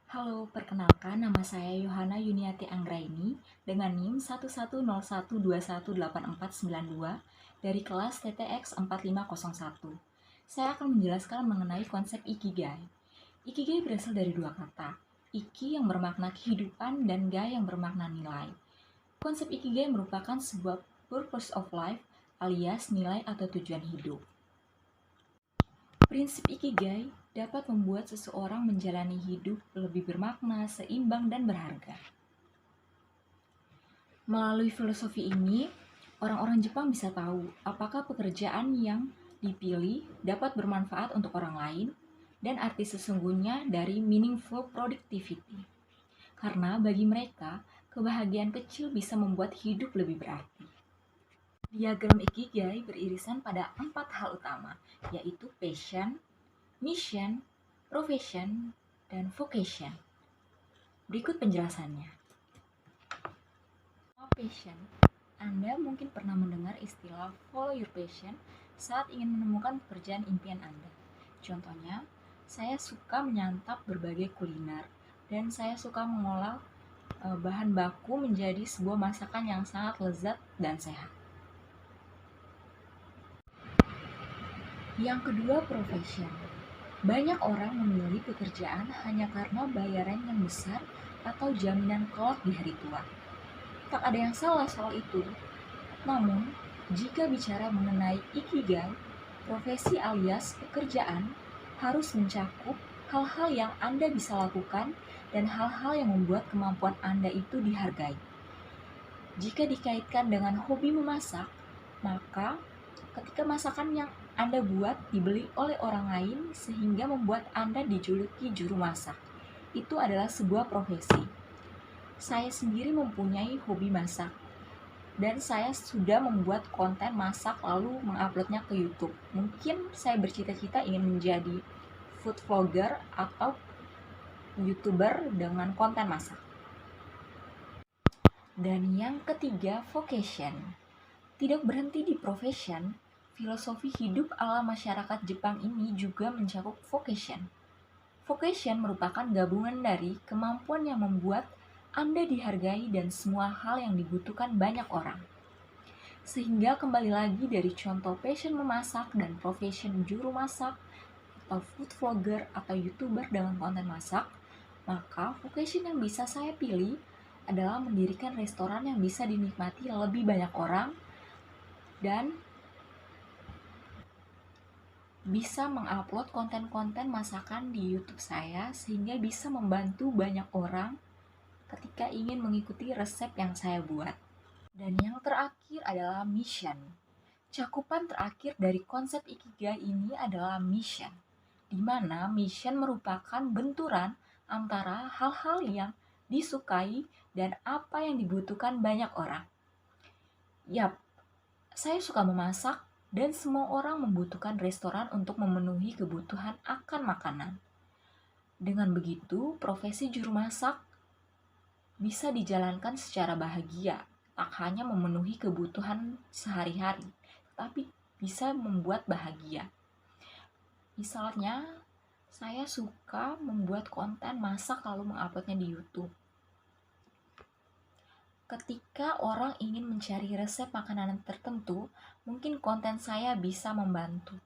Halo, perkenalkan nama saya Yohana Yuniati Anggraini dengan NIM 11012128492 dari kelas TTX 4501. Saya akan menjelaskan mengenai konsep Ikigai. Ikigai berasal dari dua kata, Iki yang bermakna kehidupan dan Gai yang bermakna nilai. Konsep Ikigai merupakan sebuah purpose of life alias nilai atau tujuan hidup. Prinsip Ikigai dapat membuat seseorang menjalani hidup lebih bermakna, seimbang, dan berharga. Melalui filosofi ini, orang-orang Jepang bisa tahu apakah pekerjaan yang dipilih dapat bermanfaat untuk orang lain dan arti sesungguhnya dari meaningful productivity. Karena bagi mereka, kebahagiaan kecil bisa membuat hidup lebih berarti. Diagram Ikigai beririsan pada 4 hal utama, yaitu passion, mission, profession, dan vocation. Berikut penjelasannya. Passion. Anda mungkin pernah mendengar istilah follow your passion saat ingin menemukan pekerjaan impian Anda. Contohnya, saya suka menyantap berbagai kuliner dan saya suka mengolah bahan baku menjadi sebuah masakan yang sangat lezat dan sehat. Yang kedua, profession. Banyak orang memilih pekerjaan hanya karena bayaran yang besar atau jaminan kelak di hari tua. Tak ada yang salah soal itu. Namun, jika bicara mengenai Ikigai, profesi alias pekerjaan harus mencakup hal-hal yang Anda bisa lakukan dan hal-hal yang membuat kemampuan Anda itu dihargai. Jika dikaitkan dengan hobi memasak, maka ketika masakan yang Anda buat dibeli oleh orang lain sehingga membuat Anda dijuluki juru masak, itu adalah sebuah profesi. Saya sendiri mempunyai hobi masak dan saya sudah membuat konten masak lalu menguploadnya ke YouTube. Mungkin saya bercita-cita ingin menjadi food vlogger atau YouTuber dengan konten masak. Dan yang ketiga, vocation. Tidak berhenti di profession, filosofi hidup ala masyarakat Jepang ini juga mencakup vocation. Vocation merupakan gabungan dari kemampuan yang membuat Anda dihargai dan semua hal yang dibutuhkan banyak orang. Sehingga kembali lagi dari contoh passion memasak dan profession juru masak atau food vlogger atau YouTuber dengan konten masak, maka vocation yang bisa saya pilih adalah mendirikan restoran yang bisa dinikmati lebih banyak orang dan bisa mengupload konten-konten masakan di YouTube saya sehingga bisa membantu banyak orang ketika ingin mengikuti resep yang saya buat. Dan yang terakhir adalah mission. Cakupan terakhir dari konsep Ikigai ini adalah mission, di mana mission merupakan benturan antara hal-hal yang disukai dan apa yang dibutuhkan banyak orang. Yap, saya suka memasak dan semua orang membutuhkan restoran untuk memenuhi kebutuhan akan makanan. Dengan begitu, profesi juru masak bisa dijalankan secara bahagia, tak hanya memenuhi kebutuhan sehari-hari, tapi bisa membuat bahagia. Misalnya, saya suka membuat konten masak lalu menguploadnya di YouTube. Ketika orang ingin mencari resep makanan tertentu, mungkin konten saya bisa membantu.